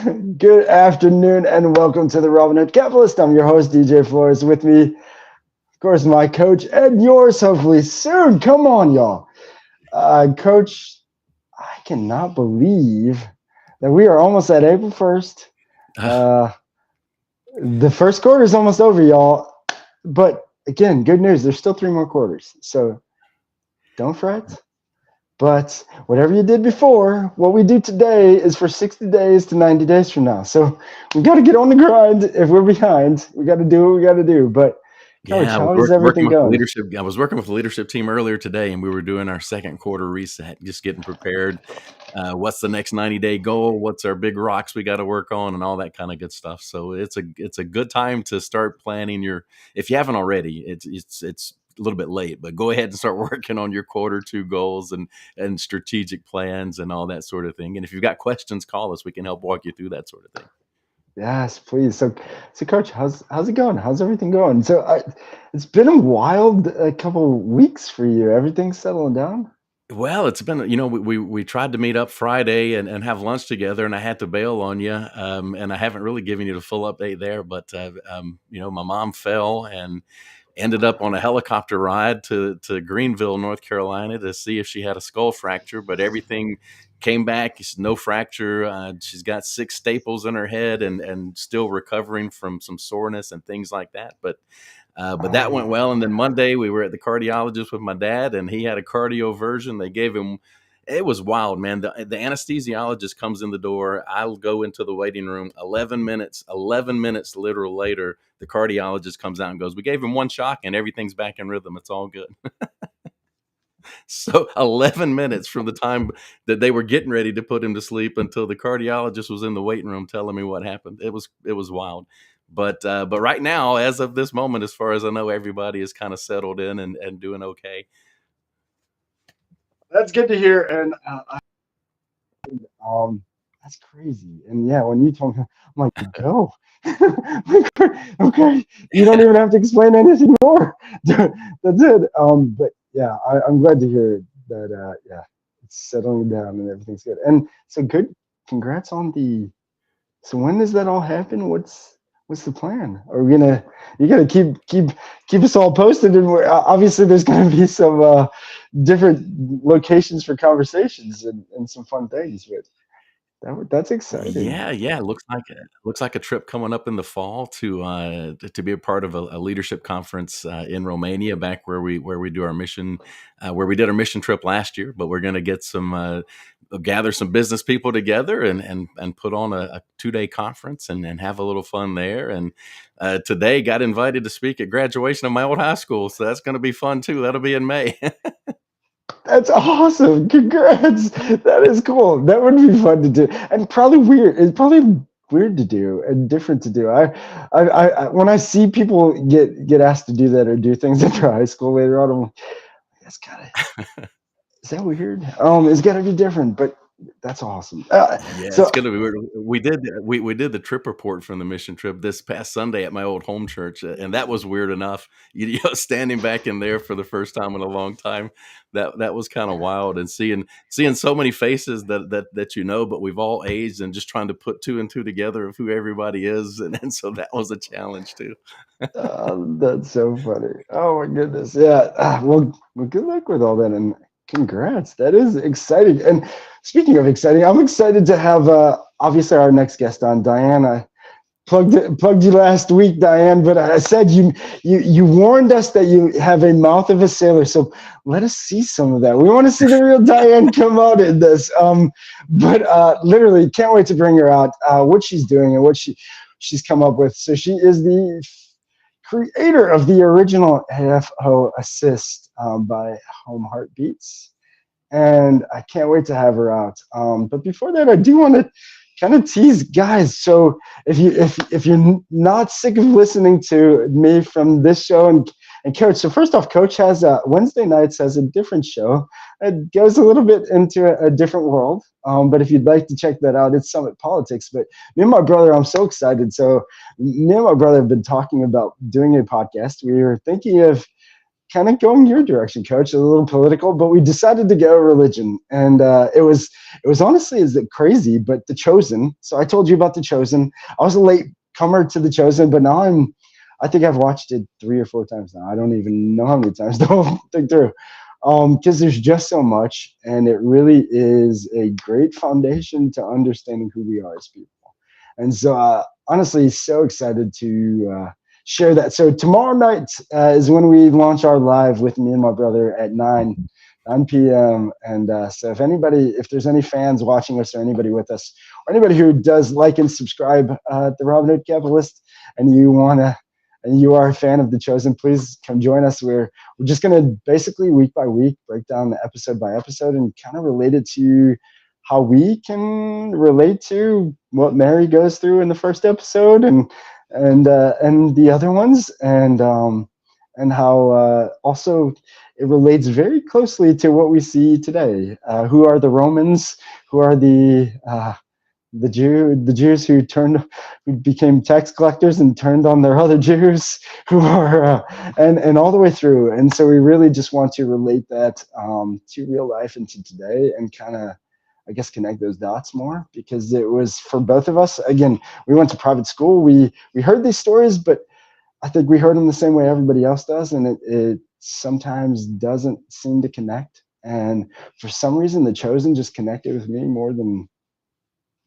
Good afternoon and welcome to the Robinhood Capitalist. I'm your host, DJ Flores. With me, of course, my coach and yours, hopefully soon. Come on, y'all. Coach, I cannot believe that we are almost at April 1st. The first quarter is almost over, y'all. But again, good news. There's still 3 more quarters. So don't fret. But whatever you did before, what we do today is for 60 days to 90 days from now. So we got to get on the grind. If we're behind, we got to do what we got to do. But Coach, Yeah, I was how is working everything with the going? leadership. I was working with the leadership team earlier today, and we were doing our second quarter reset, just getting prepared. What's the next 90-day goal? What's our big rocks we got to work on, and all that kind of good stuff. So it's a good time to start planning your. If you haven't already, it's a little bit late, but go ahead and start working on your quarter 2 goals and strategic plans and all that sort of thing. And if you've got questions, call us. We can help walk you through that sort of thing. Yes, please. So Coach, how's it going? How's everything going? It's been a wild couple weeks for you. Everything's settling down? Well, it's been, we tried to meet up Friday and have lunch together, and I had to bail on you. And I haven't really given you the full update there, but, my mom fell and ended up on a helicopter ride to Greenville, North Carolina, to see if she had a skull fracture, but everything came back. It's no fracture. She's got 6 staples in her head and still recovering from some soreness and things like that. But that went well. And then Monday we were at the cardiologist with my dad, and he had a cardioversion. They gave him, it was wild, man. The anesthesiologist comes in the door. I'll go into the waiting room. 11 minutes literal later, the cardiologist comes out and goes, "We gave him 1 shock and everything's back in rhythm. It's all good." So 11 minutes from the time that they were getting ready to put him to sleep until the cardiologist was in the waiting room telling me what happened. It was wild. But right now, as of this moment, as far as I know, everybody is kind of settled in and doing okay. That's good to hear. And that's crazy. And yeah, when you told me, I'm like, go. Okay, you don't even have to explain anything more. That's it. But yeah, I'm glad to hear that. Yeah, it's settling down and everything's good. And so good. Congrats on the. So when does that all happen? What's the plan? Are we gonna? You gotta keep us all posted. And obviously, there's gonna be some different locations for conversations and some fun things. But that's exciting. Yeah. It looks like a trip coming up in the fall to be a part of a leadership conference in Romania, back where we do our mission, where we did our mission trip last year. But we're going to get gather some business people together and put on a 2-day conference and have a little fun there. And today got invited to speak at graduation of my old high school, so that's going to be fun too. That'll be in May. That's awesome. Congrats. That is cool. That would be fun to do. And probably weird. It's probably weird to do and different to do. I when I see people get asked to do that or do things at their high school later on, I'm like, that's gotta, is that weird? It's gotta be different, but that's awesome. Yeah, So it's gonna be weird. We did the trip report from the mission trip this past Sunday at my old home church, and that was weird enough. Standing back in there for the first time in a long time, that was kind of wild, and seeing so many faces that but we've all aged, and just trying to put 2 and 2 together of who everybody is, and so that was a challenge too. that's so funny. Oh my goodness. Yeah. Well, good luck with all that, and congrats. That is exciting. And speaking of exciting, I'm excited to have obviously our next guest on, Diane. I plugged you last week, Diane, but I said you warned us that you have a mouth of a sailor. So let us see some of that. We want to see the real Diane come out in this. But literally can't wait to bring her out, what she's doing and what she's come up with. So she is the creator of the original AFO Assist by Home Heart Beats. And I can't wait to have her out. But before that, I do want to kind of tease guys. So if you're not sick of listening to me from this show and Coach, so first off, Coach has Wednesday nights has a different show. It goes a little bit into a different world. But if you'd like to check that out, it's Summit Politics. But me and my brother, I'm so excited. So me and my brother have been talking about doing a podcast. We were thinking of kind of going your direction, Coach, a little political, but we decided to go religion. And it was honestly, is it crazy, but The Chosen. So I told you about The Chosen. I was a late comer to The Chosen, but now I think I've watched it 3 or 4 times now. I don't even know how many times the whole thing through. Because there's just so much, and it really is a great foundation to understanding who we are as people. And so, honestly, so excited to share that. So tomorrow night is when we launch our live with me and my brother at 9 p.m. And so if there's any fans watching us or anybody with us, or anybody who does like and subscribe at the Robinhood Capitalist, and you are a fan of The Chosen, please come join us. We're just going to basically week by week break down the episode by episode and kind of relate it to how we can relate to what Mary goes through in the first episode and the other ones, and how also it relates very closely to what we see today. Who are the Romans? Who are the Jews who became tax collectors and turned on their other Jews, who are and all the way through. And so we really just want to relate that to real life and to today, and kind of, I guess, connect those dots more, because it was for both of us. Again, we went to private school. We heard these stories, but I think we heard them the same way everybody else does, and it sometimes doesn't seem to connect. And for some reason, The Chosen just connected with me more than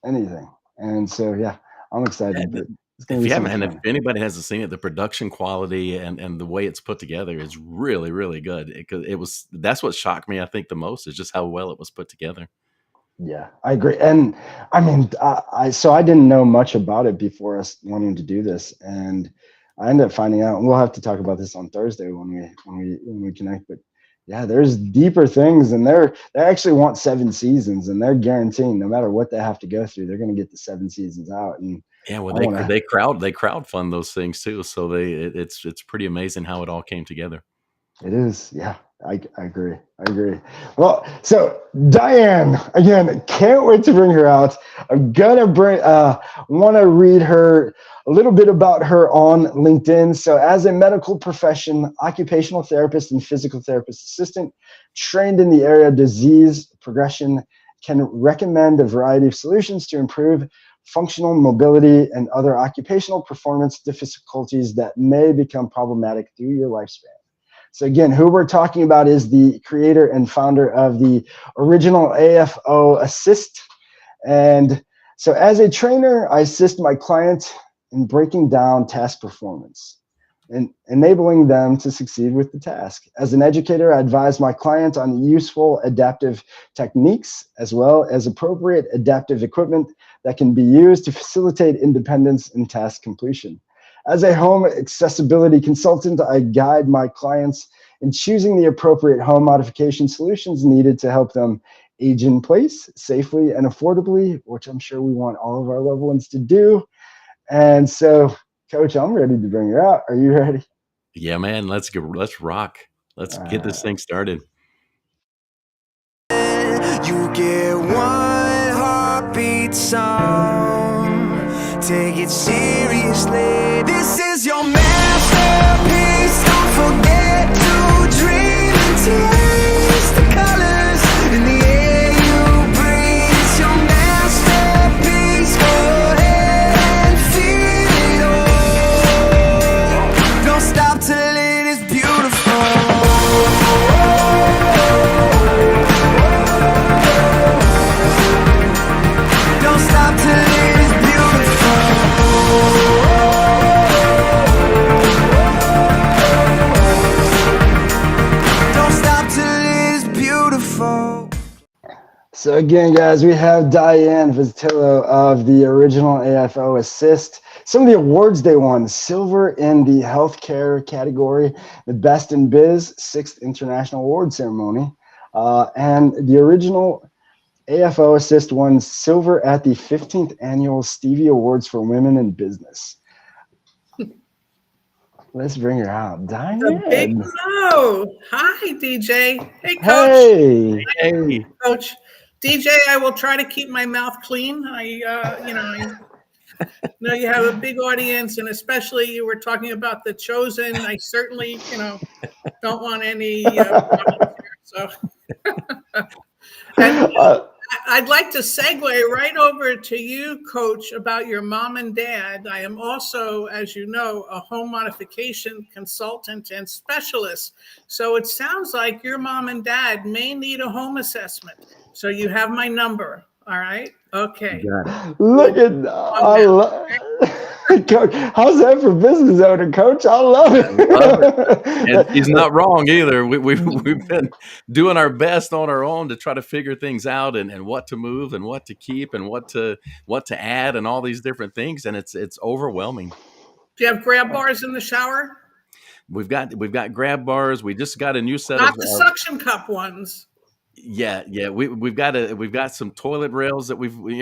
anything. And so, yeah, I'm excited. But it's going to be so much fun. If anybody hasn't seen it, the production quality and the way it's put together is really, really good. That's what shocked me, I think, the most, is just how well it was put together. Yeah, I agree. And I mean, so I didn't know much about it before us wanting to do this, and I ended up finding out. And we'll have to talk about this on Thursday when we connect. But yeah, there's deeper things, and they actually want 7 seasons, and they're guaranteeing no matter what they have to go through, they're going to get the 7 seasons out. And yeah, well, they crowdfund those things too, so it's pretty amazing how it all came together. It is, yeah. I agree. Well, so Diane, again, can't wait to bring her out. I'm gonna want to read her a little bit about her on LinkedIn. So, as a medical profession, occupational therapist and physical therapist assistant, trained in the area of disease progression, can recommend a variety of solutions to improve functional mobility and other occupational performance difficulties that may become problematic through your lifespan. So again, who we're talking about is the creator and founder of the original AFO Assist. And so as a trainer, I assist my client in breaking down task performance and enabling them to succeed with the task. As an educator, I advise my client on useful adaptive techniques, as well as appropriate adaptive equipment that can be used to facilitate independence and task completion. As a home accessibility consultant, I guide my clients in choosing the appropriate home modification solutions needed to help them age in place safely and affordably, which I'm sure we want all of our loved ones to do. And so, Coach, I'm ready to bring her out. Are you ready? Yeah, man, let's rock. Let's get this thing started. You get one heartbeat song. Take it seriously. This is your masterpiece. Don't forget to dream and taste the colors in the air you breathe. It's your masterpiece. Go ahead and feel it all. Don't stop till it is beautiful. Don't stop till it is beautiful. Don't stop till it is beautiful. So again, guys, we have Diane Vitillo of the original AFO Assist. Some of the awards they won: silver in the healthcare category, the best in biz, 6th international award ceremony, and the original AFO Assist won silver at the 15th annual Stevie Awards for Women in Business. Let's bring her out. Diane. The big hello. Hi, DJ. Hey, Coach. Hey. Coach. DJ, I will try to keep my mouth clean. I No, you have a big audience, and especially you were talking about The Chosen. I certainly, don't want any problems here. So, and I'd like to segue right over to you, Coach, about your mom and dad. I am also, as you know, a home modification consultant and specialist. So it sounds like your mom and dad may need a home assessment. So you have my number. All right. Okay. Look at Coach. How's that for business owner, Coach? I love it. And he's not wrong either. We've been doing our best on our own to try to figure things out and what to move and what to keep and what to add and all these different things. And it's overwhelming. Do you have grab bars in the shower? We've got grab bars. We just got a new set Not of the suction cup ones. Yeah. We've got some toilet rails that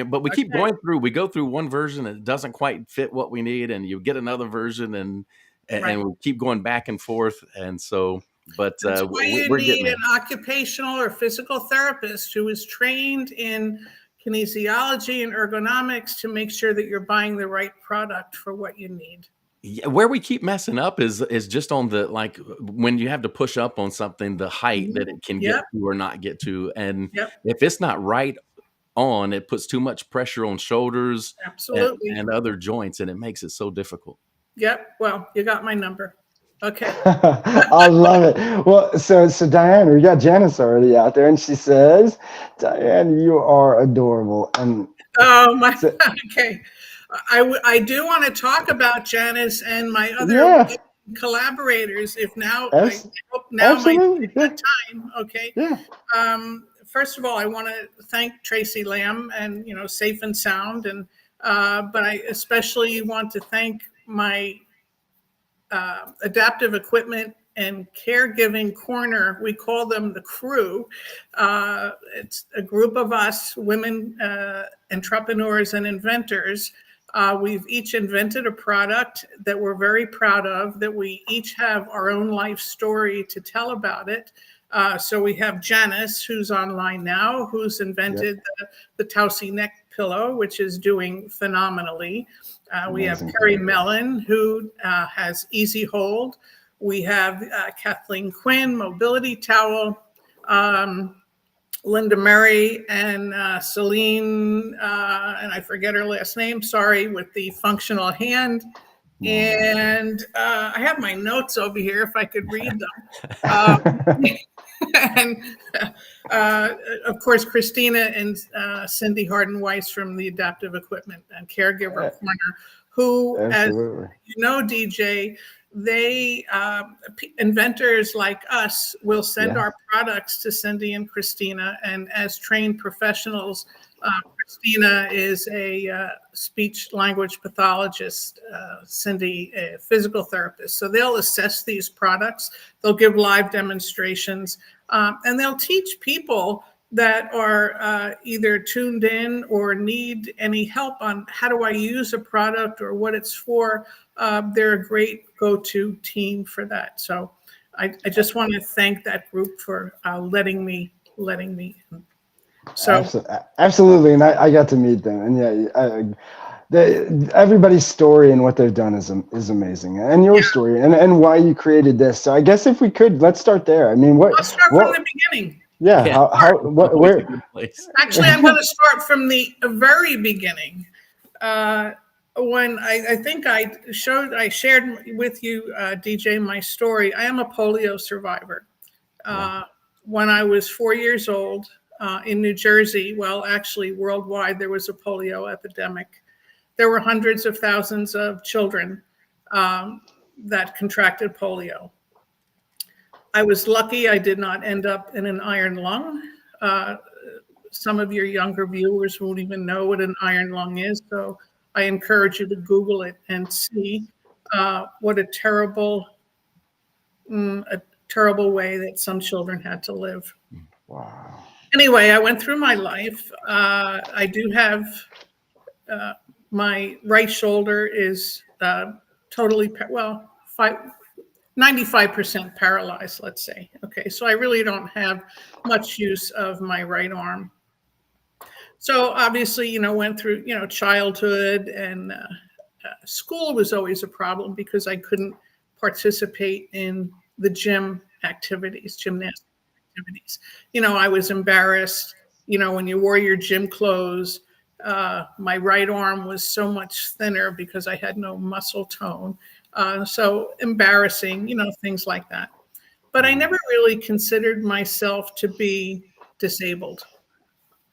but we keep going through. We go through one version and it doesn't quite fit what we need, and you get another version, and we keep going back and forth. And so, but that's why you we're need getting an occupational or physical therapist who is trained in kinesiology and ergonomics to make sure that you're buying the right product for what you need. Yeah, where we keep messing up is just on the, like, when you have to push up on something, the height that it can get to or not get to. And if it's not right on, it puts too much pressure on shoulders and other joints, and it makes it so difficult. Yep. Well, you got my number. Okay. I love it. Well, so Diane, we got Janice already out there, and she says, Diane, you are adorable. And oh my, okay. I do want to talk about Janice and my other collaborators. If now, I hope now might be that time. Okay. Yeah. First of all, I want to thank Tracy Lamb and Safe and Sound, and but I especially want to thank my adaptive equipment and caregiving corner. We call them the crew. It's a group of us, women, entrepreneurs and inventors. We've each invented a product that we're very proud of, that we each have our own life story to tell about it. So we have Janice, who's online now, who's invented the Tausi neck pillow, which is doing phenomenally. We have Carrie Mellon, who has Easy Hold. We have Kathleen Quinn, Mobility Towel. Linda Murray and Celine, and I forget her last name, sorry, with the functional hand. And I have my notes over here if I could read them. And of course, Christina and Cindy Harden-Weiss from the Adaptive Equipment and Caregiver Corner, who, as you know, DJ, they inventors like us will send our products to Cindy and Christina, and as trained professionals, Christina is a speech language pathologist, Cindy a physical therapist. So they'll assess these products, they'll give live demonstrations, and they'll teach people that are either tuned in or need any help on how do I use a product or what it's for. They're a great go-to team for that. So I just want to thank that group for letting me in. So absolutely, and I got to meet them, and everybody's story and what they've done is amazing, and your story and why you created this. So I guess if we could, let's start there. I mean, let's start from the beginning. Yeah. Where? Actually, I'm going to start from the very beginning. When I think I shared with you, DJ, my story. I am a polio survivor. When I was 4 years old in New Jersey, well, actually worldwide, there was a polio epidemic. There were hundreds of thousands of children that contracted polio. I was lucky I did not end up in an iron lung. Some of your younger viewers won't even know what an iron lung is, so I encourage you to Google it and see what a terrible way that some children had to live. Wow. Anyway, I went through my life. I do have my right shoulder is totally 95% paralyzed, let's say. Okay, so I really don't have much use of my right arm. So obviously, went through, childhood, and school was always a problem because I couldn't participate in the gymnastic activities. I was embarrassed, when you wore your gym clothes. My right arm was so much thinner because I had no muscle tone. So embarrassing, things like that. But I never really considered myself to be disabled.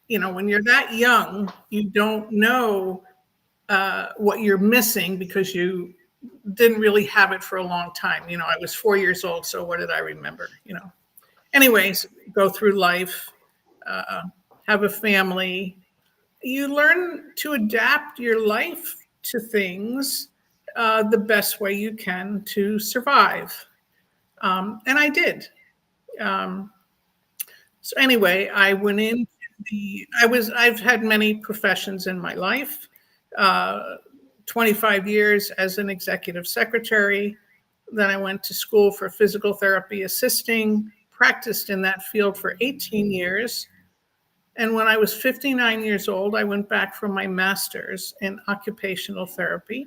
When you're that young, you don't know what you're missing because you didn't really have it for a long time. I was 4 years old, so what did I remember? Anyways, go through life, have a family. You learn to adapt your life to things the best way you can to survive. And I did. So anyway, I went into I've had many professions in my life. 25 years as an executive secretary. Then I went to school for physical therapy assisting, practiced in that field for 18 years. And when I was 59 years old, I went back for my master's in occupational therapy.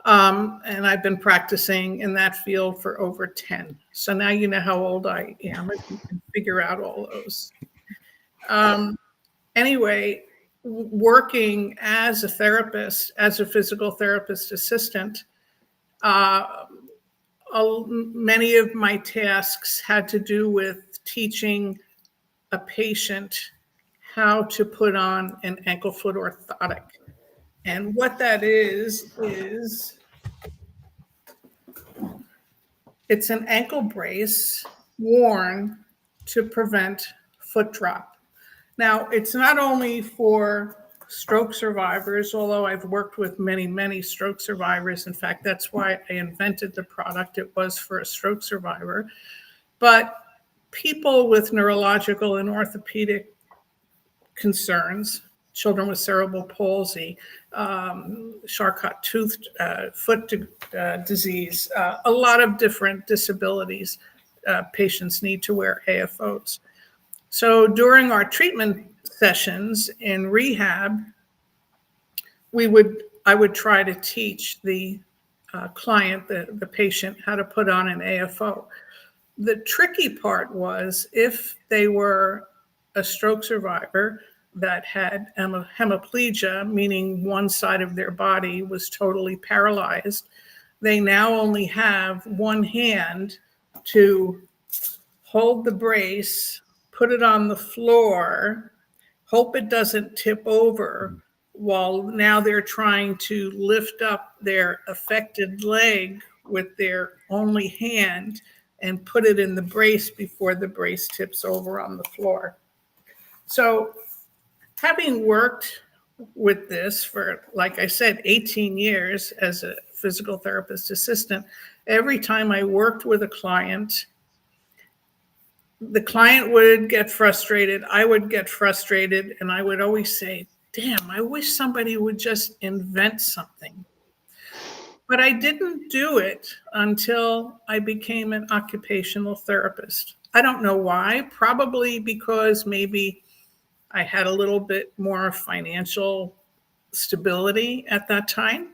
And I've been practicing in that field for over 10. So now you know how old I am, if you can figure out all those. Anyway, working as a therapist, as a physical therapist assistant, many of my tasks had to do with teaching a patient how to put on an ankle foot orthotic. And what that is it's an ankle brace worn to prevent foot drop. Now, it's not only for stroke survivors, although I've worked with many, many stroke survivors. In fact, that's why I invented the product. It was for a stroke survivor. But people with neurological and orthopedic concerns, children with cerebral palsy, Charcot tooth, foot disease, a lot of different disabilities, patients need to wear AFOs. So during our treatment sessions in rehab, I would try to teach the client, the patient, how to put on an AFO. The tricky part was if they were a stroke survivor that had hemiplegia, meaning one side of their body was totally paralyzed, they now only have one hand to hold the brace, put it on the floor, hope it doesn't tip over, while now they're trying to lift up their affected leg with their only hand and put it in the brace before the brace tips over on the floor. So having worked with this for, like I said, 18 years as a physical therapist assistant, every time I worked with a client, the client would get frustrated, I would get frustrated, and I would always say, damn, I wish somebody would just invent something. But I didn't do it until I became an occupational therapist. I don't know why, probably because maybe I had a little bit more financial stability at that time.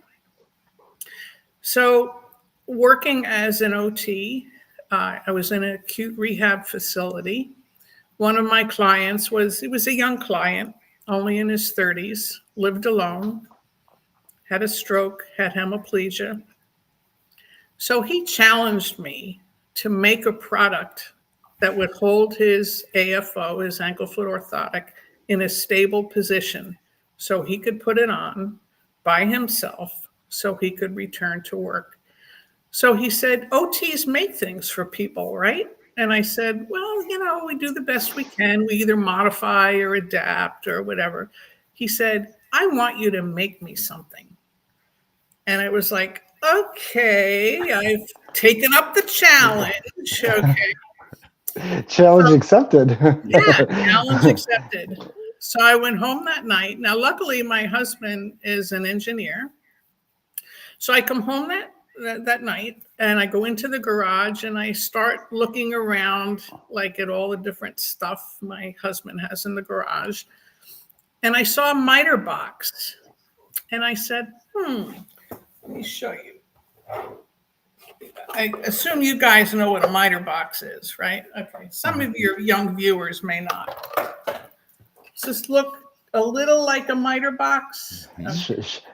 So working as an OT, I was in an acute rehab facility. One of my clients he was a young client, only in his 30s, lived alone, had a stroke, had hemiplegia. So he challenged me to make a product that would hold his AFO, his ankle foot orthotic, in a stable position so he could put it on by himself so he could return to work. So he said, OTs make things for people, right? And I said, well, we do the best we can. We either modify or adapt or whatever. He said, I want you to make me something. And I was like, okay, I've taken up the challenge. Okay. Challenge accepted. Yeah, challenge accepted. So I went home that night. Now, luckily, my husband is an engineer. So I come home that night and I go into the garage and I start looking around like at all the different stuff my husband has in the garage. and I saw a miter box, and I said, let me show you. I assume you guys know what a miter box is, right? Okay. Some of your young viewers may not. Does this look a little like a miter box?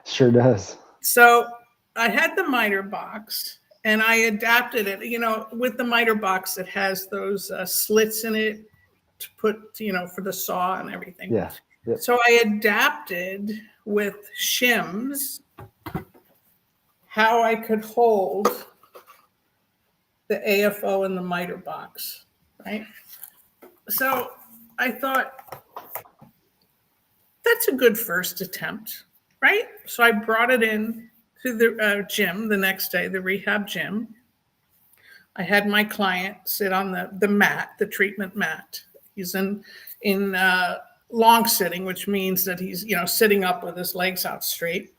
Sure does. So I had the miter box, and I adapted it. With the miter box, it has those slits in it to put, for the saw and everything. Yeah. Yep. So I adapted with shims how I could hold the AFO in the miter box, right? So I thought, that's a good first attempt, right? So I brought it in to the gym the next day, the rehab gym. I had my client sit on the mat, the treatment mat. He's in long sitting, which means that he's, sitting up with his legs out straight.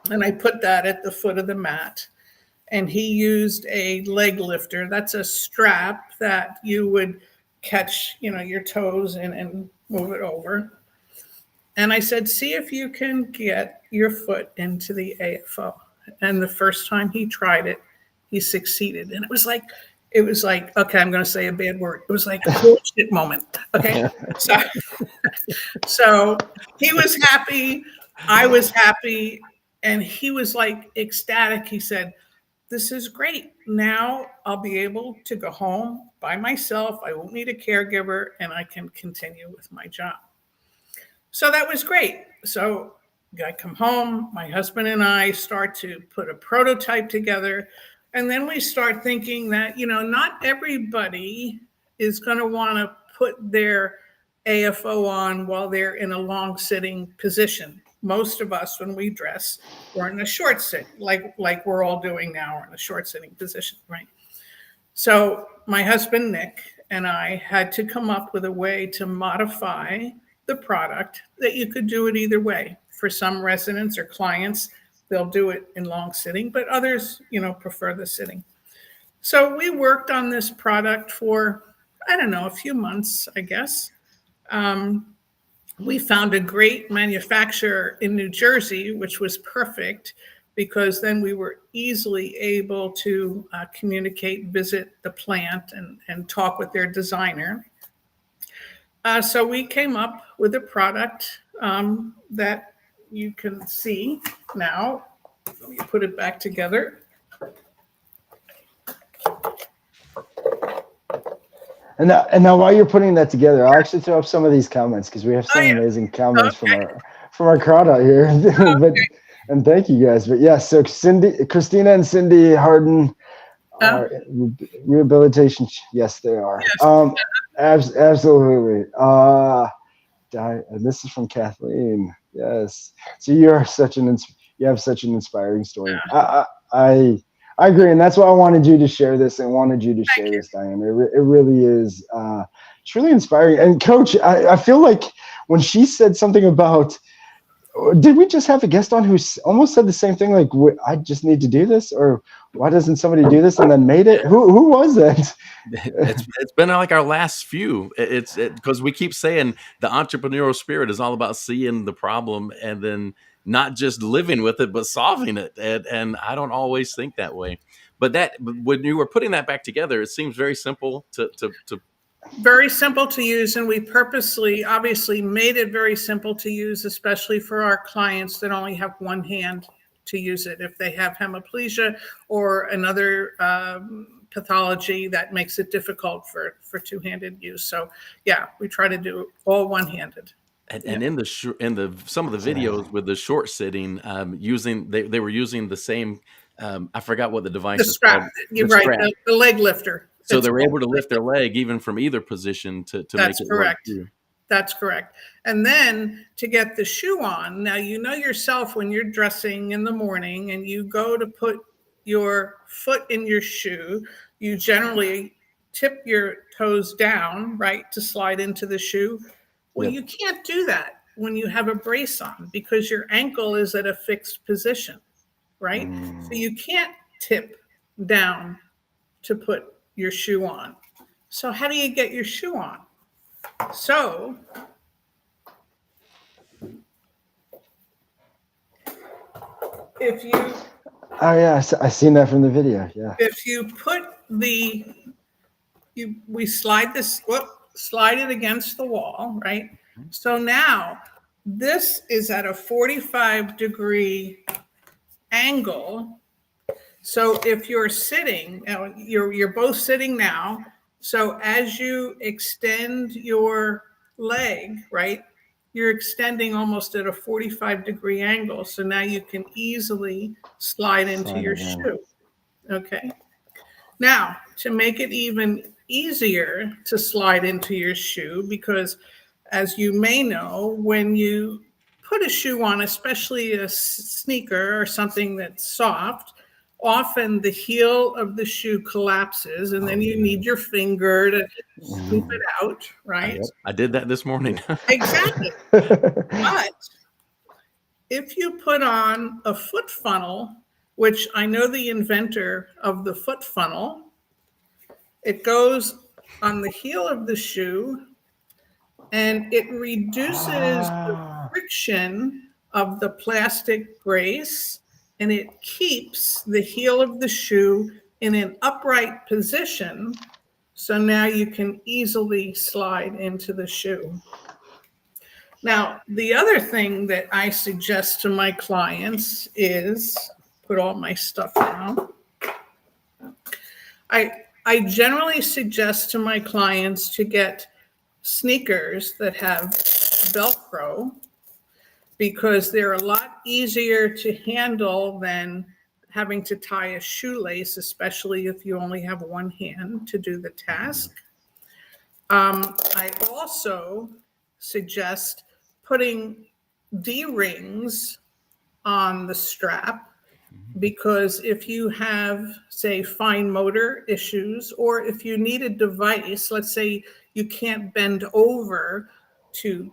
And I put that at the foot of the mat. And he used a leg lifter. That's a strap that you would catch, your toes and move it over. And I said, see if you can get your foot into the AFO. And the first time he tried it, he succeeded. And it was like, okay, I'm going to say a bad word. It was like a bullshit moment. Okay. So he was happy. I was happy. And he was like ecstatic. He said, this is great. Now I'll be able to go home by myself. I won't need a caregiver, and I can continue with my job. So that was great. So I come home, my husband and I start to put a prototype together. And then we start thinking that, not everybody is going to want to put their AFO on while they're in a long sitting position. Most of us, when we dress, we're in a short sit, like we're all doing now, we're in a short sitting position, right? So my husband, Nick, and I had to come up with a way to modify the product that you could do it either way. For some residents or clients, they'll do it in long sitting, but others, prefer the sitting. So we worked on this product for, a few months, I guess. We found a great manufacturer in New Jersey, which was perfect because then we were easily able to communicate, visit the plant, and talk with their designer. So we came up with a product that you can see now. Let me put it back together. And now, while you're putting that together, I'll actually throw up some of these comments because we have some amazing comments from our crowd out here. And thank you guys. But yes, so Christina and Cindy Harden are rehabilitation. Yes, they are. Yes. Absolutely. And this is from Kathleen. Yes. So you have such an inspiring story. Yeah. I agree, and that's why I wanted you to share this and wanted you to share this, Diane. It really is it's really inspiring. And Coach, I feel like when she said something about, did we just have a guest on who almost said the same thing, like, I just need to do this, or why doesn't somebody do this and then made it? Who was that? It's been like our last few. It's because we keep saying the entrepreneurial spirit is all about seeing the problem and then not just living with it, but solving it. And I don't always think that way. But when you were putting that back together, it seems very simple to very simple to use. And we purposely, obviously, made it very simple to use, especially for our clients that only have one hand to use it. If they have hemiplegia or another pathology that makes it difficult for two-handed use. So yeah, we try to do all one-handed. And in some of the videos with the short sitting, they were using the same. I forgot what the device is called. You're right. The leg lifter. So they were able to lift their leg even from either position to make it work too. That's correct. And then to get the shoe on, now you know yourself when you're dressing in the morning and you go to put your foot in your shoe, you generally tip your toes down, right, to slide into the shoe. Well, you can't do that when you have a brace on because your ankle is at a fixed position, right? So you can't tip down to put your shoe on. So how do you get your shoe on? So if you Oh yeah, I seen that from the video. Yeah. if you put we slide this, slide it against the wall, right? So now this is at a 45-degree angle. So if you're sitting, you're both sitting now. So as you extend your leg, right, you're extending almost at a 45-degree angle. So now you can easily slide into Slide your it in. shoe. Okay. Now, to make it even easier to slide into your shoe, because as you may know, when you put a shoe on, especially a sneaker or something that's soft, often the heel of the shoe collapses and then you need your finger to scoop it out, right? Yep, I did that this morning. Exactly. But if you put on a foot funnel, which I know the inventor of the foot funnel, it goes on the heel of the shoe and it reduces the friction of the plastic brace and it keeps the heel of the shoe in an upright position. So now you can easily slide into the shoe. Now, the other thing that I suggest to my clients is put all my stuff down. I generally suggest to my clients to get sneakers that have Velcro because they're a lot easier to handle than having to tie a shoelace, especially if you only have one hand to do the task. I also suggest putting D-rings on the strap because if you have, say, fine motor issues, or if you need a device, let's say you can't bend over to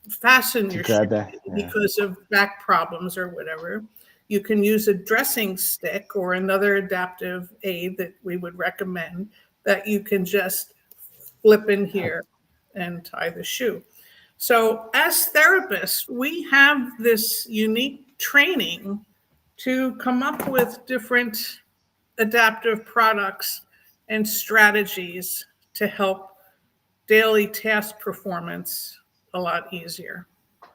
fasten your shoe because of back problems or whatever, you can use a dressing stick or another adaptive aid that we would recommend that you can just flip in here and tie the shoe. So as therapists, we have this unique training to come up with different adaptive products and strategies to help daily task performance a lot easier.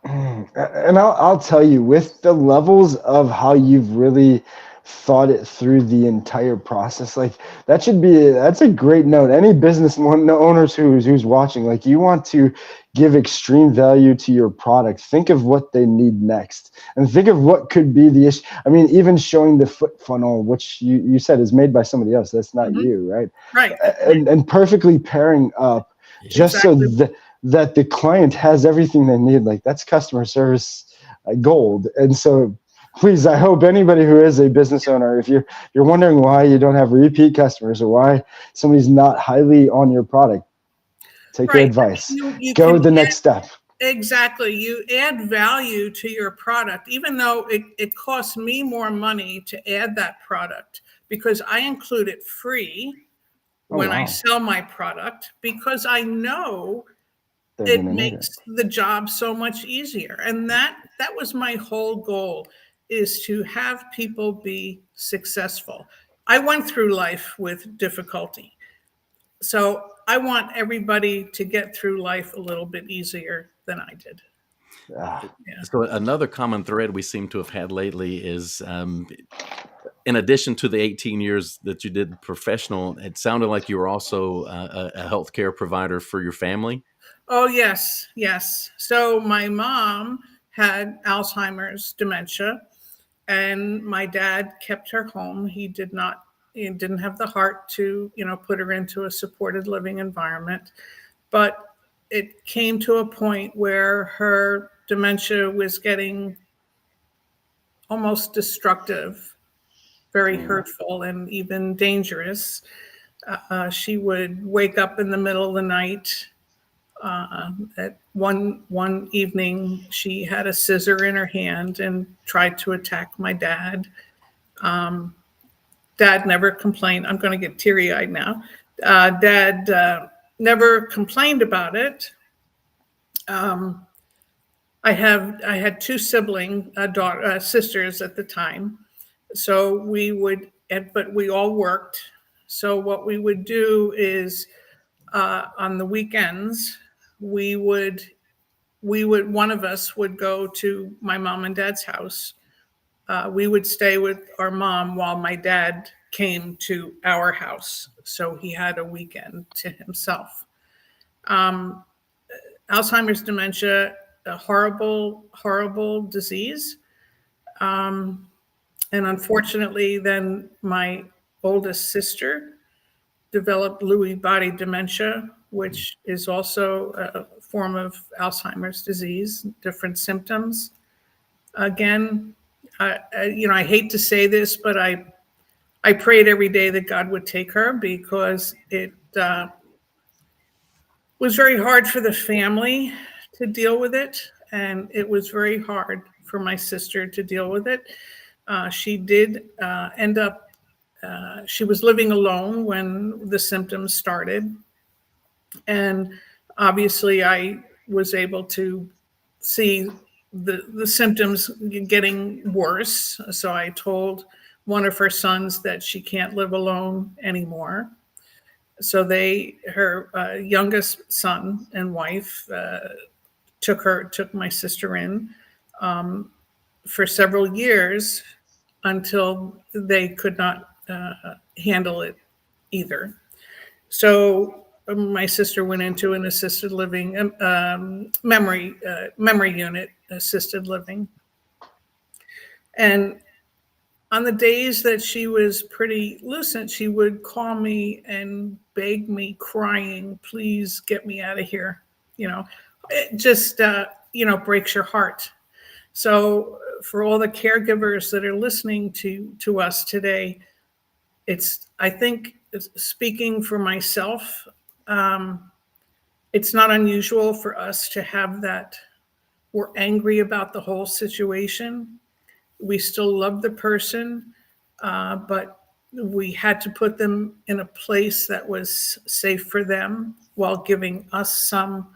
And I'll tell you, with the levels of how you've really thought it through the entire process, like that's a great note. Any business owners who's watching, like you want to give extreme value to your product. Think of what they need next and think of what could be the issue. I mean, even showing the foot funnel, which you said is made by somebody else. That's not you, right? Right. And perfectly pairing up just Exactly. so that the client has everything they need. Like that's customer service gold. And so please, I hope anybody who is a business owner, if you're wondering why you don't have repeat customers or why somebody's not highly on your product, take the advice. You go the next step. Exactly. You add value to your product, even though it costs me more money to add that product because I include it free when I sell my product because I know it makes the job so much easier. And that was my whole goal, is to have people be successful. I went through life with difficulty. So I want everybody to get through life a little bit easier than I did. So another common thread we seem to have had lately is, in addition to the 18 years that you did professional, it sounded like you were also a healthcare provider for your family. Oh, yes. So my mom had Alzheimer's dementia, and my dad kept her home. He didn't have the heart to, put her into a supported living environment. But it came to a point where her dementia was getting almost destructive, very hurtful, and even dangerous. She would wake up in the middle of the night. At one evening, she had a scissor in her hand and tried to attack my dad. Dad never complained. I'm going to get teary-eyed now. Dad never complained about it. I had two sisters at the time. So but we all worked. So what we would do is on the weekends, we would one of us would go to my mom and dad's house. We would stay with our mom while my dad came to our house. So he had a weekend to himself. Alzheimer's dementia, a horrible, horrible disease. And unfortunately, then my oldest sister developed Lewy body dementia, which is also a form of Alzheimer's disease, different symptoms. Again, I hate to say this, but I prayed every day that God would take her because it was very hard for the family to deal with it. And it was very hard for my sister to deal with it. She did end up, she was living alone when the symptoms started. And obviously I was able to see the symptoms getting worse. So I told one of her sons that she can't live alone anymore. So her youngest son and wife took my sister in for several years until they could not handle it either. So my sister went into an assisted living memory unit, assisted living. And on the days that she was pretty lucid, she would call me and beg me, crying, please get me out of here. It just, breaks your heart. So for all the caregivers that are listening to us today, I think, speaking for myself, it's not unusual for us to have that. We're angry about the whole situation. We still love the person, but we had to put them in a place that was safe for them while giving us some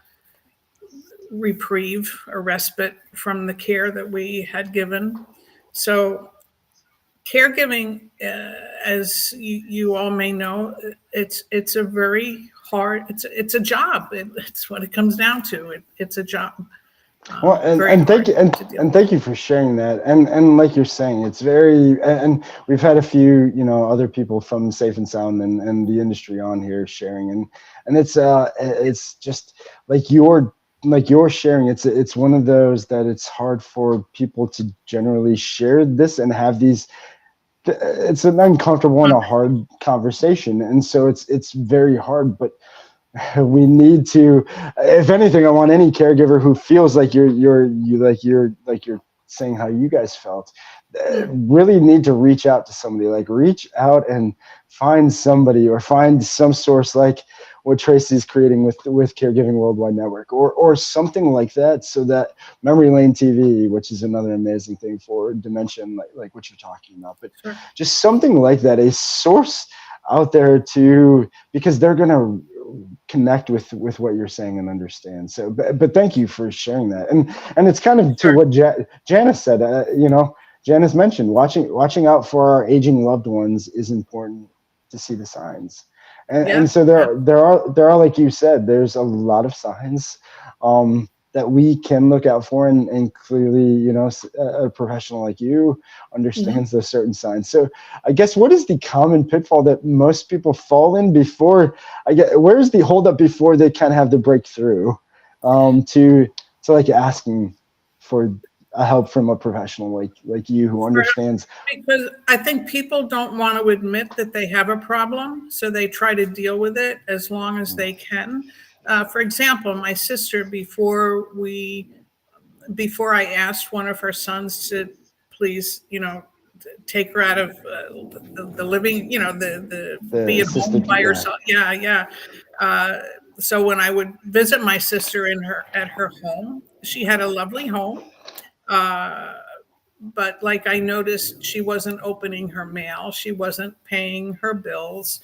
reprieve or respite from the care that we had given. So caregiving, as you all may know, it's a very hard, it's a job. It's what it comes down to. It's a job. Well, and thank you and thank you for sharing that. And like you're saying, it's very, and we've had a few other people from Safe and Sound and the industry on here sharing, and it's just like you're sharing. It's one of those that it's hard for people to generally share this and have these. It's an uncomfortable and a hard conversation, and so it's very hard, but we need to, if anything, I want any caregiver who feels like you're saying how you guys felt, really need to reach out to somebody, like reach out and find somebody or find some source like what Tracy's creating with Caregiving Worldwide Network or something like that, so that Memory Lane TV, which is another amazing thing for dementia, like what you're talking about, but sure, just something like that, a source out there because they're going to connect with what you're saying and understand. So, but thank you for sharing that. And it's kind of to what Janice said, Janice mentioned watching out for our aging loved ones is important to see the signs. And so there are, like you said, there's a lot of signs that we can look out for, and clearly, a professional like you understands those certain signs. So I guess, what is the common pitfall that most people fall in before? Where's the holdup before they kind of have the breakthrough to like asking for help from a professional like you who understands? Because I think people don't want to admit that they have a problem, so they try to deal with it as long as they can. For example, my sister, before I asked one of her sons to please, take her out of the living, the be at home by herself. Yeah. So when I would visit my sister at her home, she had a lovely home. But like I noticed, she wasn't opening her mail. She wasn't paying her bills.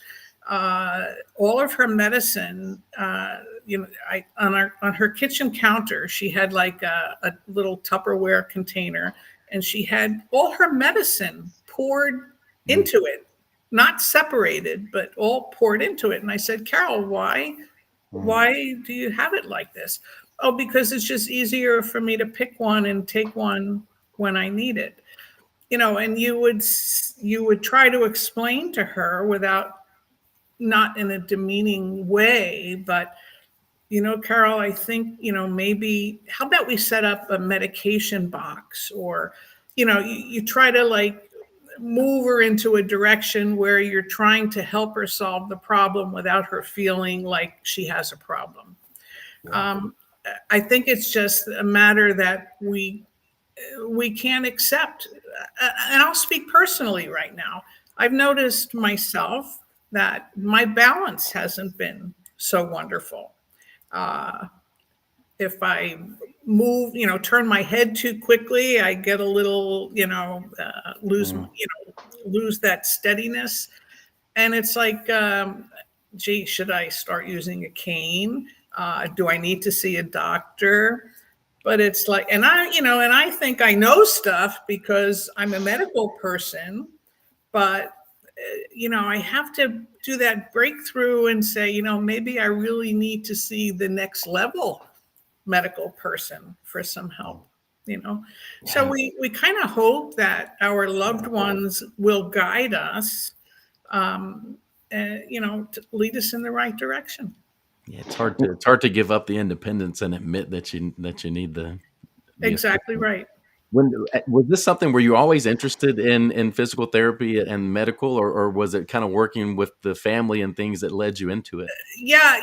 all of her medicine, on her kitchen counter, she had like a little Tupperware container, and she had all her medicine poured into it, not separated, but all poured into it. And I said, Carol, why do you have it like this? Oh, because it's just easier for me to pick one and take one when I need it. And you would try to explain to her without, not in a demeaning way, but Carol, I think, maybe how about we set up a medication box, or, you try to like move her into a direction where you're trying to help her solve the problem without her feeling like she has a problem. I think it's just a matter that we can't accept. And I'll speak personally right now. I've noticed myself that my balance hasn't been so wonderful. If I move, turn my head too quickly, I get a little, lose that steadiness. And it's like, gee, should I start using a cane? Do I need to see a doctor? But it's like, and I think I know stuff because I'm a medical person, but I have to do that breakthrough and say, maybe I really need to see the next level medical person for some help. So we kind of hope that our loved ones will guide us, to lead us in the right direction. Yeah, it's hard to give up the independence and admit that you need the exactly right. Was this something, were you always interested in physical therapy and medical, or was it kind of working with the family and things that led you into it? Yeah,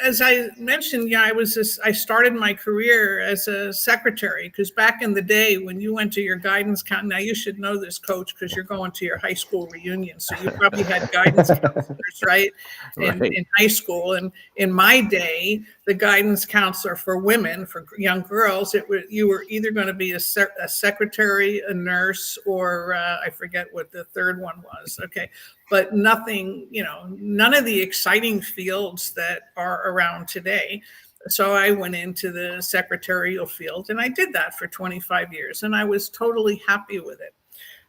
as I mentioned, I started my career as a secretary, because back in the day when you went to your guidance counselor, now you should know this, Coach, because you're going to your high school reunion, so you probably had guidance counselors, right? In high school. And in my day, the guidance counselor for women, for young girls, you were either going to be a secretary, a nurse, or I forget what the third one was. Okay. But nothing, none of the exciting fields that are around today. So I went into the secretarial field, and I did that for 25 years, and I was totally happy with it.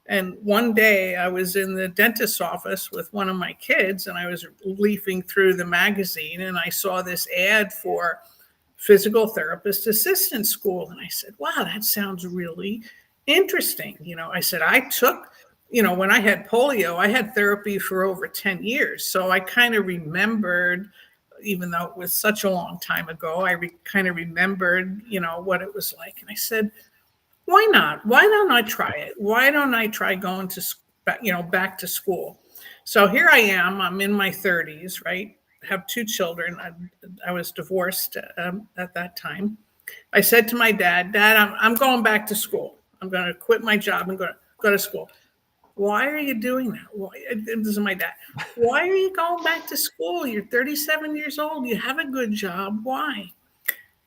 And one day I was in the dentist's office with one of my kids, and I was leafing through the magazine, and I saw this ad for physical therapist assistant school. And I said, wow, that sounds really interesting. I said, I took, when I had polio, I had therapy for over 10 years. So I kind of remembered, even though it was such a long time ago, I kind of remembered, what it was like. And I said, why not? Why don't I try it? Why don't I try going to, back to school? So here I am, I'm in my 30s, right? Have two children. I was divorced at that time. I said to my dad, I'm going back to school. I'm going to quit my job and go to school. Why are you doing that? Why? This is my dad. Why are you going back to school? You're 37 years old. You have a good job. Why?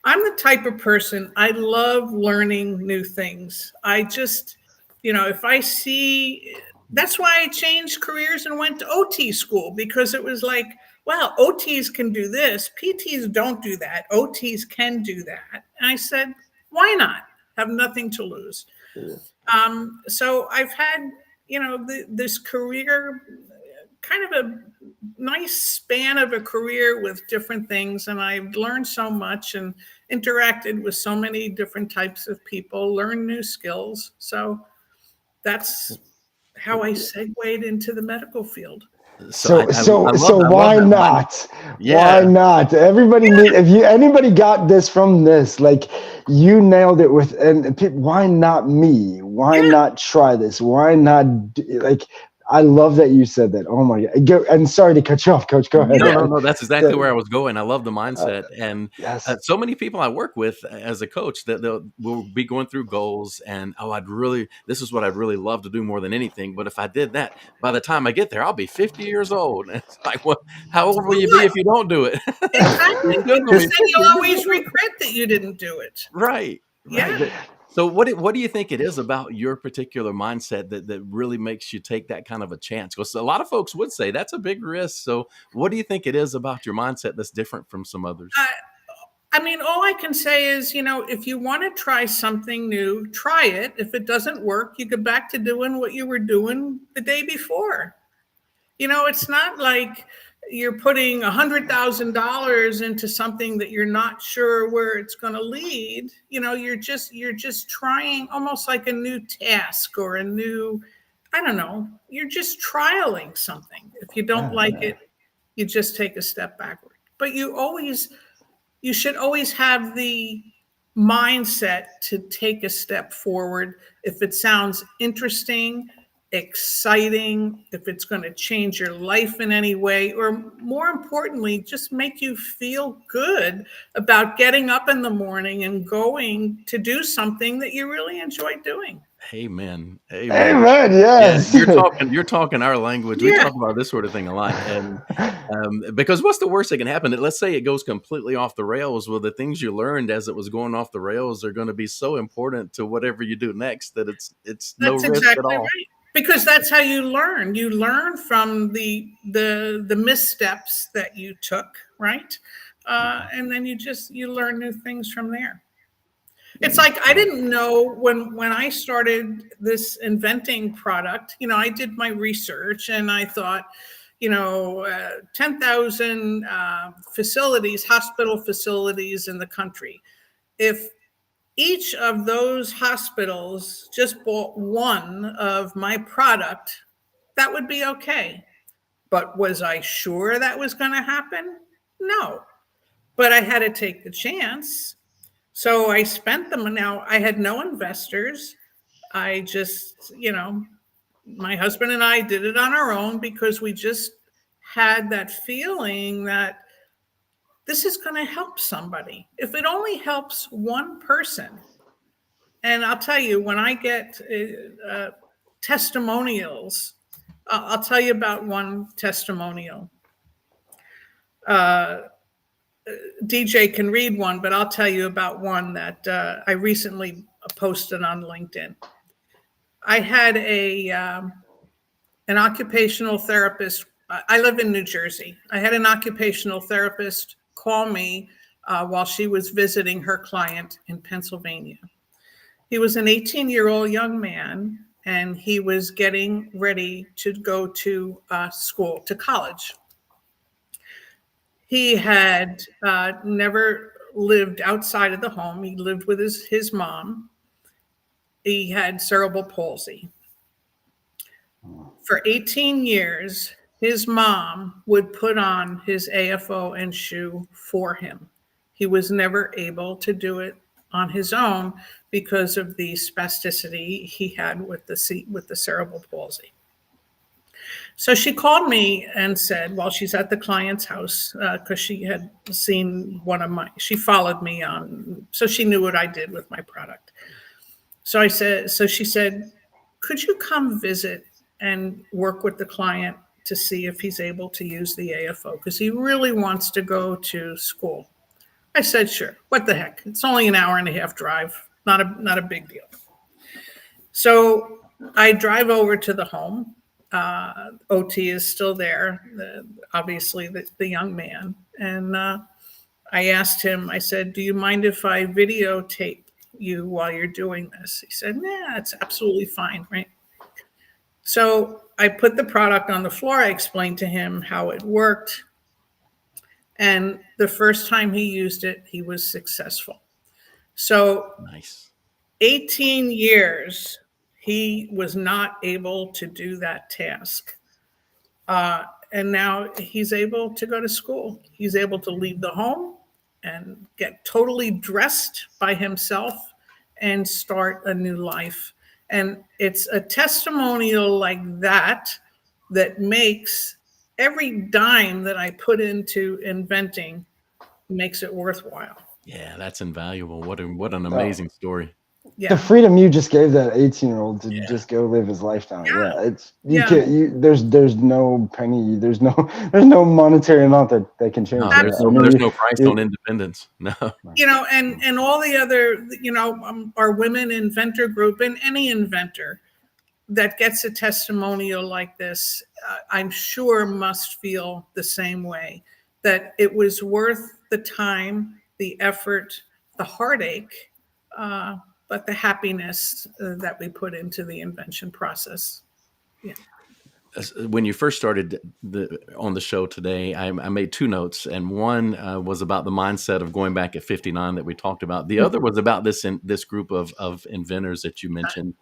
I'm the type of person, I love learning new things. I just, if I see, that's why I changed careers and went to OT school, because it was like, wow, OTs can do this. PTs don't do that. OTs can do that. And I said, why not? Have nothing to lose. So I've had, this career, kind of a nice span of a career with different things. And I've learned so much and interacted with so many different types of people, learned new skills. So that's how I segued into the medical field. So why not? Yeah. Why not? Everybody if anybody got this from this, like, you nailed it with, and why not me? Why not try this? Why not I love that you said that. Oh my God. And sorry to cut you off, Coach. Go ahead. No. That's exactly where I was going. I love the mindset. And so many people I work with as a coach that will be going through goals and, this is what I'd really love to do more than anything. But if I did that, by the time I get there, I'll be 50 years old. And it's like, well, how old will you be if you don't do it? Exactly. Because then you'll always regret that you didn't do it. Right. Yeah. So what do you think it is about your particular mindset that really makes you take that kind of a chance? Because a lot of folks would say that's a big risk. So what do you think it is about your mindset that's different from some others? I mean, all I can say is, if you want to try something new, try it. If it doesn't work, you go back to doing what you were doing the day before. It's not like you're putting $100,000 into something that you're not sure where it's going to lead. You're just trying almost like a new task or a new, I don't know, you're just trialing something. If you don't like it, you just take a step backward. But you should always have the mindset to take a step forward if it sounds interesting, exciting, if it's going to change your life in any way, or more importantly, just make you feel good about getting up in the morning and going to do something that you really enjoy doing. Amen. Amen. Yeah, Yes. you're talking our language. We Yeah. talk about this sort of thing a lot, and because what's the worst that can happen? Let's say it goes completely off the rails. Well, the things you learned as it was going off the rails are going to be so important to whatever you do next that it's no That's risk at exactly all. right. Because that's how you learn. You learn from the missteps that you took, right? And then you learn new things from there. It's like I didn't know when I started this inventing product, I did my research and I thought, 10,000 facilities, hospital facilities in the country. If each of those hospitals just bought one of my product, that would be okay. But was I sure that was going to happen? No. But I had to take the chance. So I spent them. Now I had no investors. I just, my husband and I did it on our own because we just had that feeling that this is going to help somebody. If it only helps one person. And I'll tell you, when I get testimonials, I'll tell you about one testimonial. DJ can read one, but I'll tell you about one that I recently posted on LinkedIn. I had an occupational therapist. I live in New Jersey. I had an occupational therapist call me while she was visiting her client in Pennsylvania. He was an 18-year-old young man, and he was getting ready to go to school, to college. He had never lived outside of the home. He lived with his mom. He had cerebral palsy. For 18 years, his mom would put on his AFO and shoe for him. He was never able to do it on his own because of the spasticity he had with the cerebral palsy. So she called me and said, well, she's at the client's house because she had seen she followed me on, so she knew what I did with my product. So she said, could you come visit and work with the client to see if he's able to use the AFO? Because he really wants to go to school. I said, sure. What the heck? It's only an hour and a half drive. Not a big deal. So I drive over to the home. OT is still there, obviously the young man. And I asked him, I said, do you mind if I videotape you while you're doing this? He said, nah, it's absolutely fine, right? So I put the product on the floor. I explained to him how it worked. And the first time he used it, he was successful. So Nice. 18 years, he was not able to do that task. And now he's able to go to school. He's able to leave the home and get totally dressed by himself and start a new life. And it's a testimonial like that makes every dime that I put into inventing makes it worthwhile. Yeah, that's invaluable. What an amazing story. The freedom you just gave that 18-year-old to just go live his life now. Yeah. Yeah, it's you can't. There's no penny. There's no monetary amount that can change. No, there's no price on independence. No. And all the other, our women inventor group, and any inventor that gets a testimonial like this, I'm sure must feel the same way, that it was worth the time, the effort, the heartache, but the happiness that we put into the invention process. Yeah. When you first started on the show today, I made two notes, and one was about the mindset of going back at 59 that we talked about. The other was about this group of inventors that you mentioned.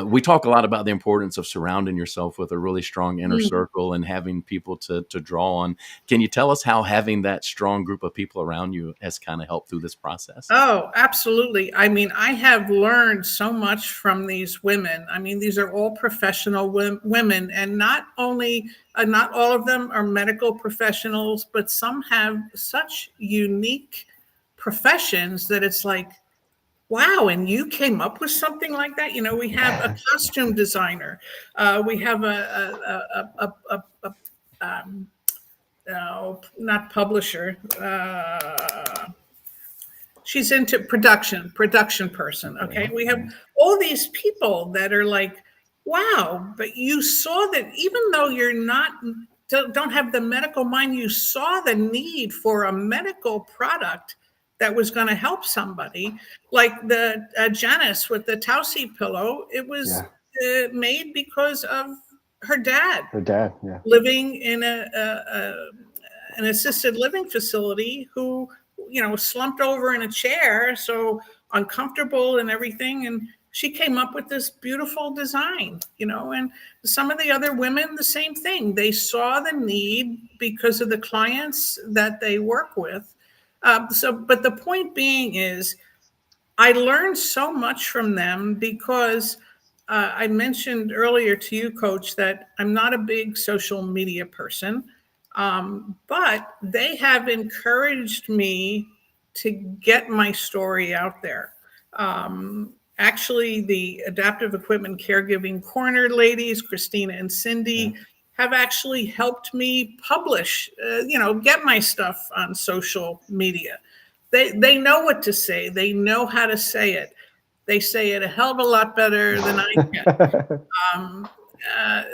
We talk a lot about the importance of surrounding yourself with a really strong inner circle and having people to draw on. Can you tell us how having that strong group of people around you has kind of helped through this process? Oh, absolutely. I mean, I have learned so much from these women. I mean, these are all professional women, and not only, not all of them are medical professionals, but some have such unique professions that it's like, wow, and you came up with something like that? We have a costume designer. We have not publisher. She's into production person. Okay. We have all these people that are like, wow, but you saw that even though don't have the medical mind, you saw the need for a medical product that was going to help somebody, like the Janice with the Tausi pillow. It was made because of her dad. Living in an assisted living facility, who slumped over in a chair, so uncomfortable and everything. And she came up with this beautiful design, and some of the other women, the same thing. They saw the need because of the clients that they work with. But the point being is, I learned so much from them because I mentioned earlier to you, Coach, that I'm not a big social media person. But they have encouraged me to get my story out there. Actually, the Adaptive Equipment Caregiving Corner ladies, Christina and Cindy, have actually helped me publish, get my stuff on social media. They know what to say. They know how to say it. They say it a hell of a lot better than I can.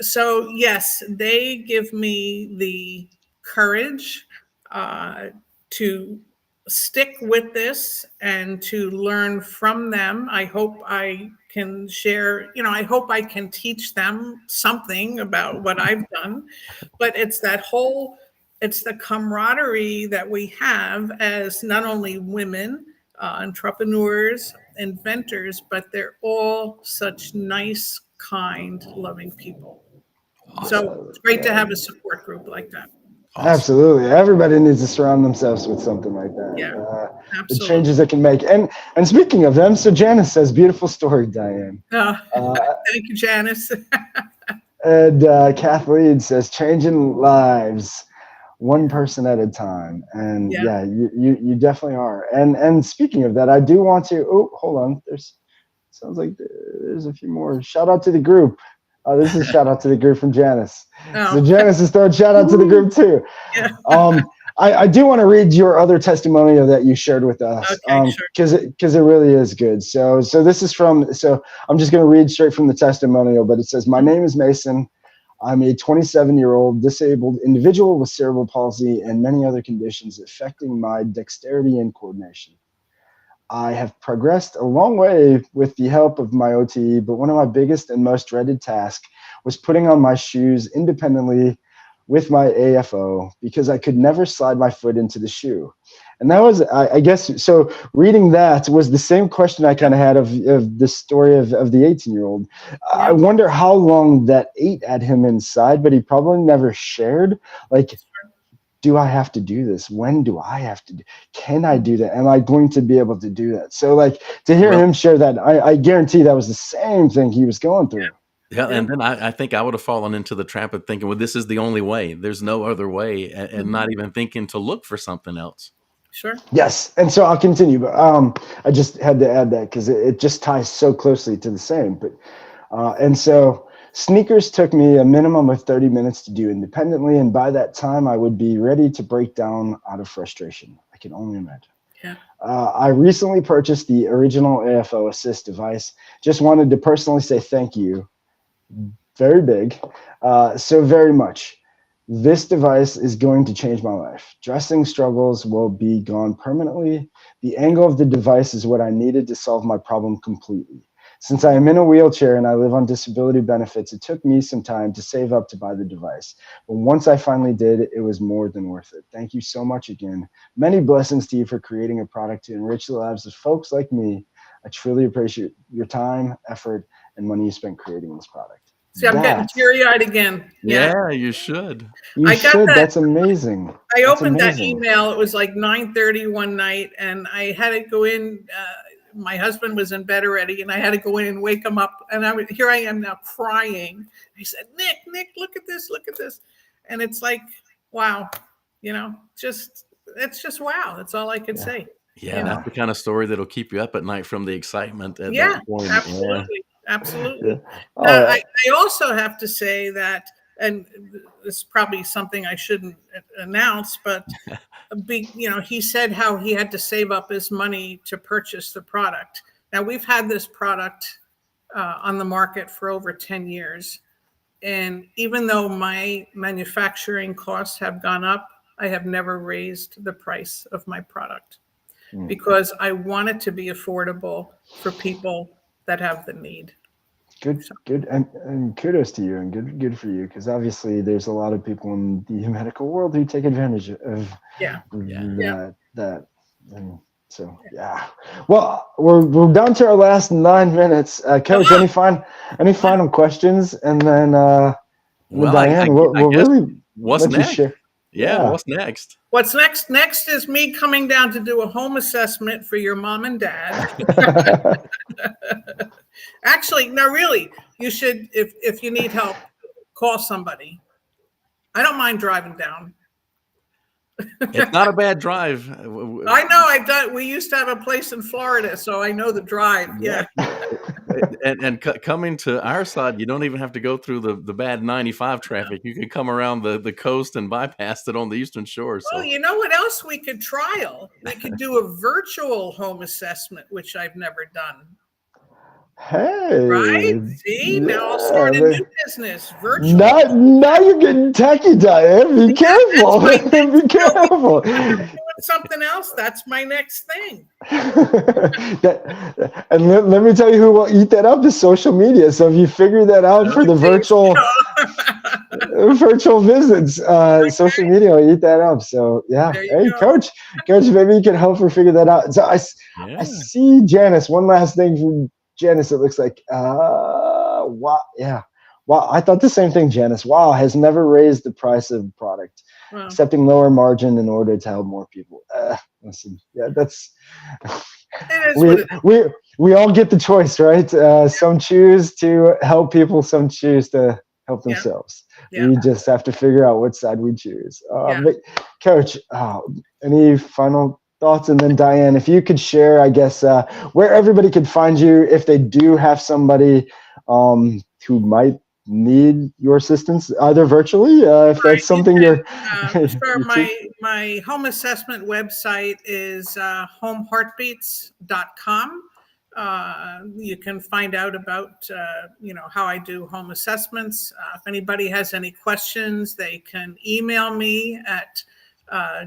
So yes, they give me the courage to stick with this and to learn from them. I hope I can share, I hope I can teach them something about what I've done. But it's the camaraderie that we have as not only women, entrepreneurs, inventors, but they're all such nice, kind, loving people. So it's great to have a support group like that. Awesome. Absolutely. Everybody needs to surround themselves with something like that. Yeah, the changes it can make. And speaking of them, so Janice says, beautiful story, Diane. Thank you, Janice. And Kathleen says, changing lives one person at a time. And you definitely are. And speaking of that, I do want to, hold on. Sounds like there's a few more. Shout out to the group. This is a shout out to the group from Janice. So Janice is throwing shout out to the group too. Yeah. I do want to read your other testimonial that you shared with us, because it really is good. So this is from. So I'm just going to read straight from the testimonial, but it says, "My name is Mason. I'm a 27-year-old disabled individual with cerebral palsy and many other conditions affecting my dexterity and coordination. I have progressed a long way with the help of my OT, but one of my biggest and most dreaded tasks was putting on my shoes independently with my AFO because I could never slide my foot into the shoe." And that was, I guess, so reading that was the same question I kind of had of the story of the 18-year-old. I wonder how long that ate at him inside, but he probably never shared. Like, do I have to do this? When do I have to can I do that? Am I going to be able to do that? So like to hear him share that, I guarantee that was the same thing he was going through. Yeah. And then I think I would have fallen into the trap of thinking, well, this is the only way. There's no other way. And not even thinking to look for something else. Sure. Yes, and so I'll continue, but I just had to add that because it just ties so closely to the same. But and so sneakers took me a minimum of 30 minutes to do independently, and by that time I would be ready to break down out of frustration. I can only imagine. Yeah. I recently purchased the original AFO Assist device. Just wanted to personally say thank you. Very big, so very much. This device is going to change my life. Dressing struggles will be gone permanently. The angle of the device is what I needed to solve my problem completely. Since I am in a wheelchair and I live on disability benefits, it took me some time to save up to buy the device. But once I finally did, it was more than worth it. Thank you so much again. Many blessings to you for creating a product to enrich the lives of folks like me. I truly appreciate your time, effort, and money you spent creating this product. See, I'm getting teary-eyed again. Yeah, you should. You should. That's amazing. I opened that email. It was like 9:30 one night, and I had to go in. My husband was in bed already, and I had to go in and wake him up. And here I am now crying. I said, Nick, look at this. And it's like, wow, it's just wow. That's all I could say. Yeah, that's the kind of story that'll keep you up at night from the excitement at that point. Absolutely. Absolutely. Yeah. I also have to say that, and this is probably something I shouldn't announce, but he said how he had to save up his money to purchase the product. Now, we've had this product on the market for over 10 years. And even though my manufacturing costs have gone up, I have never raised the price of my product because I want it to be affordable for people that have the need. Good, and kudos to you, and good for you, because obviously there's a lot of people in the medical world who take advantage of that, and so Well, we're down to our last 9 minutes. Coach, any final questions, and then Diane, what's next? What's next? What's next? Next is me coming down to do a home assessment for your mom and dad. Actually, no, really, you should, if you need help, call somebody. I don't mind driving down. It's not a bad drive. I know. We used to have a place in Florida, so I know the drive. Yeah. And coming to our side, you don't even have to go through the bad 95 traffic. You can come around the coast and bypass it on the Eastern Shore. So. Well, you know what else we could trial? We could do a virtual home assessment, which I've never done. Hey, right? See, now I'll start a new business. Virtual. Now you're getting techie, Diane. Be careful. Be careful. Doing something else. That's my next thing. And let me tell you who will eat that up is social media. So if you figure that out for the virtual visits, social media will eat that up. So hey, Coach, maybe you can help her figure that out. So I see Janice. One last thing from Janice, it looks like, wow. I thought the same thing, Janice. Wow, has never raised the price of product, accepting lower margin in order to help more people. Listen, that's, we all get the choice, right? Some choose to help people, some choose to help themselves. We just have to figure out what side we choose. But Coach, any final thoughts? And then Diane, if you could share, I guess, where everybody could find you if they do have somebody who might need your assistance, either virtually, if that's something you're. Sure. My home assessment website is homeheartbeats.com. You can find out about how I do home assessments. If anybody has any questions, they can email me at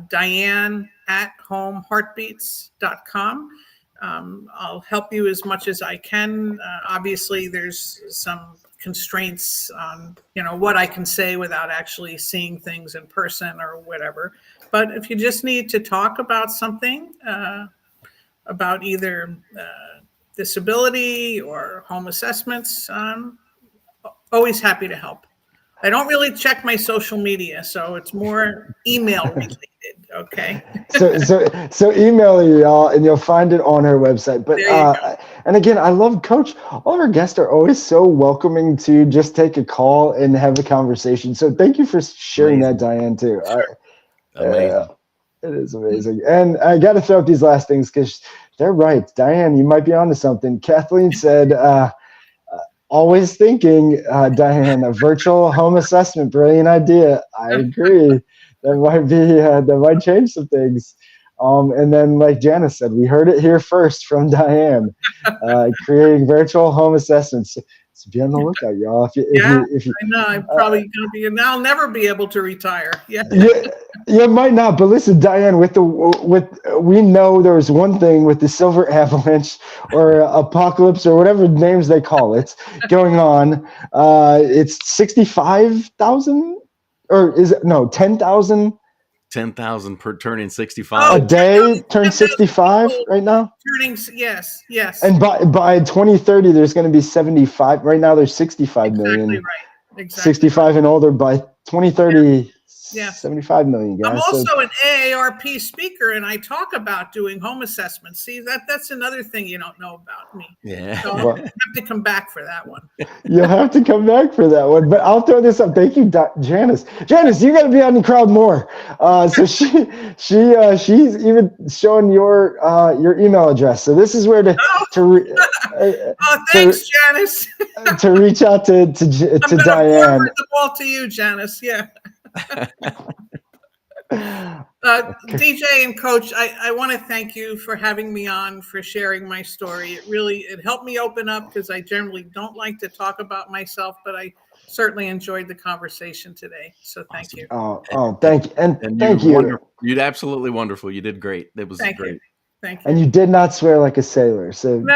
Diane@homeheartbeats.com. I'll help you as much as I can. Obviously, there's some constraints on what I can say without actually seeing things in person or whatever. But if you just need to talk about something, about either disability or home assessments, I'm always happy to help. I don't really check my social media, so it's more email related. Okay. So email her, y'all, and you'll find it on her website. But and again, I love Coach. All of our guests are always so welcoming to just take a call and have a conversation. So thank you for sharing that, Diane, too. Amazing. It is amazing. And I got to throw up these last things because they're right. Diane, you might be onto something. Kathleen said, always thinking, Diane, a virtual home assessment, brilliant idea. I agree. That might change some things. And then, like Janice said, we heard it here first from Diane, creating virtual home assessments. So be on the lookout, y'all. If you, I know. I'm probably going to be, and I'll never be able to retire. Yeah. you might not, but listen, Diane, we know there's one thing with the silver avalanche or apocalypse or whatever names they call it going on. It's 65,000 or is it 10,000? 10,000 per turning 65 a day turn 65 right now. Turning, yes. And by 2030, there's going to be 75. Right now, there's 65 million. Exactly right. Exactly 65 and older. By 2030, yeah. 75 million guys. I'm also an AARP speaker, and I talk about doing home assessments. See, that's another thing you don't know about me. Yeah. So I'll have to come back for that one. You'll have to come back for that one. But I'll throw this up. Thank you, Janice. Janice, you got to be on the crowd more. So she's even showing your email address. So this is where thanks, Janice. to reach out to Diane. Forward the ball to you, Janice. Yeah. DJ and Coach, I want to thank you for having me on, for sharing my story. It helped me open up because I generally don't like to talk about myself, but I certainly enjoyed the conversation today. So thank you. Oh, thank you. And thank you. Wonderful. You're absolutely wonderful. You did great. It was great. Thank you. And you did not swear like a sailor, so no.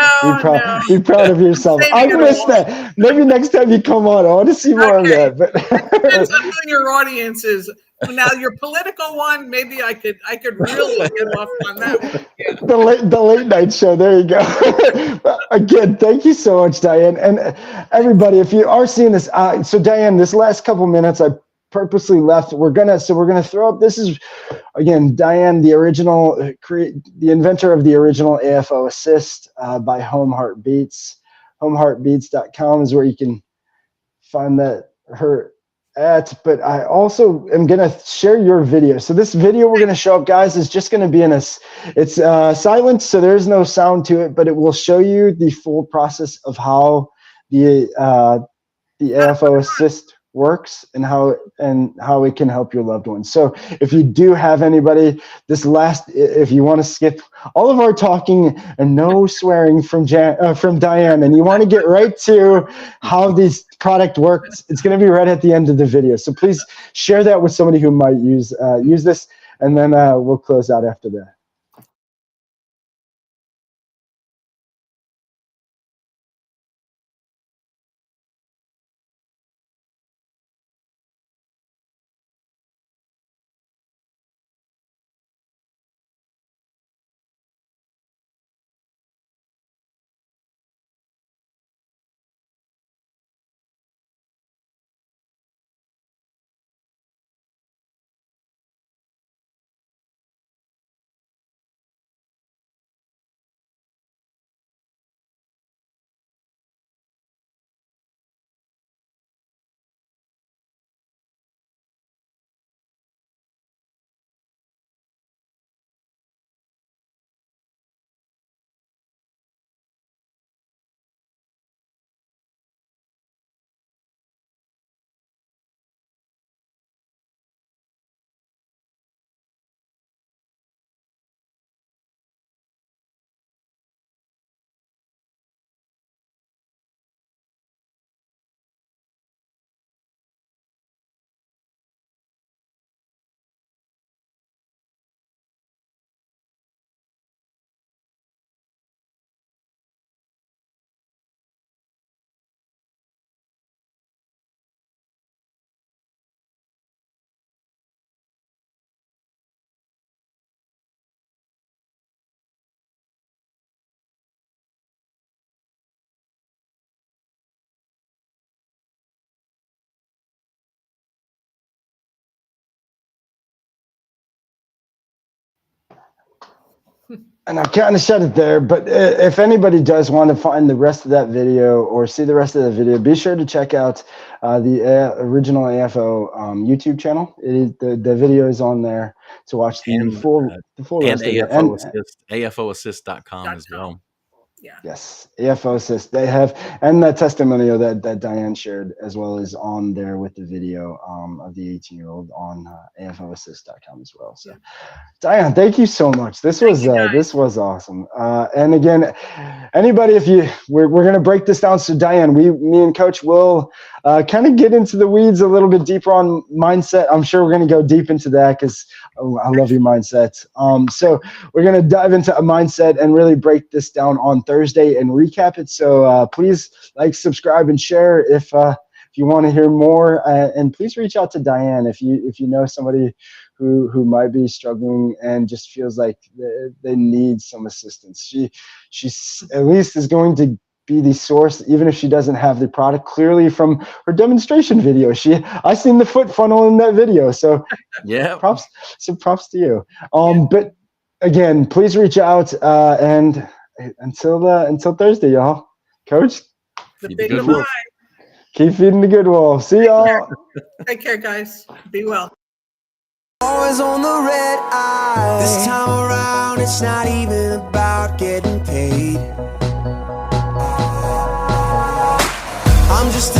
Be proud of yourself. I missed that. Maybe next time you come on, I want to see more of that. But depends on who your audience is. Now your political one, maybe I could really get off on that one. Yeah. The late night show. There you go. Again, thank you so much, Diane, and everybody. If you are seeing this, so Diane, this last couple minutes, I purposely left. We're gonna throw up. This is again Diane, the inventor of the original AFO Assist by Home Heart Beats. HomeHeartBeats.com is where you can find her at. But I also am gonna share your video. So this video we're gonna show up, guys, is just gonna be it's silent, so there's no sound to it, but it will show you the full process of how the AFO Assist works and how it can help your loved ones. So if you do have anybody, if you want to skip all of our talking and no swearing from Diane, and you want to get right to how this product works, it's going to be right at the end of the video. So please share that with somebody who might use this, and then we'll close out after that. And I kind of shut it there, but if anybody does want to find the rest of that video or see the rest of the video, be sure to check out the original AFO YouTube channel. The video is on there to watch the full and rest of it. AFO Assist, AFOassist.com as well. Yeah. Yes, AFO Assist. They have, and that testimonial that Diane shared as well is on there with the video of the 18-year-old on AFOassist.com as well. So, Diane, thank you so much. This was awesome. And again, anybody, if we're gonna break this down. So, Diane, me and Coach will kind of get into the weeds a little bit deeper on mindset. I'm sure we're gonna go deep into that because I love your mindset. So we're gonna dive into a mindset and really break this down on Thursday and recap it. So please like, subscribe, and share if you want to hear more. And please reach out to Diane if you know somebody who might be struggling and just feels like they need some assistance. She's at least is going to be the source, even if she doesn't have the product clearly from her demonstration video. I seen the foot funnel in that video. So yeah, props to you. But again, please reach out and until Thursday, y'all. Coach, The big goodbye. Keep feeding the good wolf. See y'all. Take care, guys. Be well. Always on the red eye. This time around, it's not even about getting paid. I'm just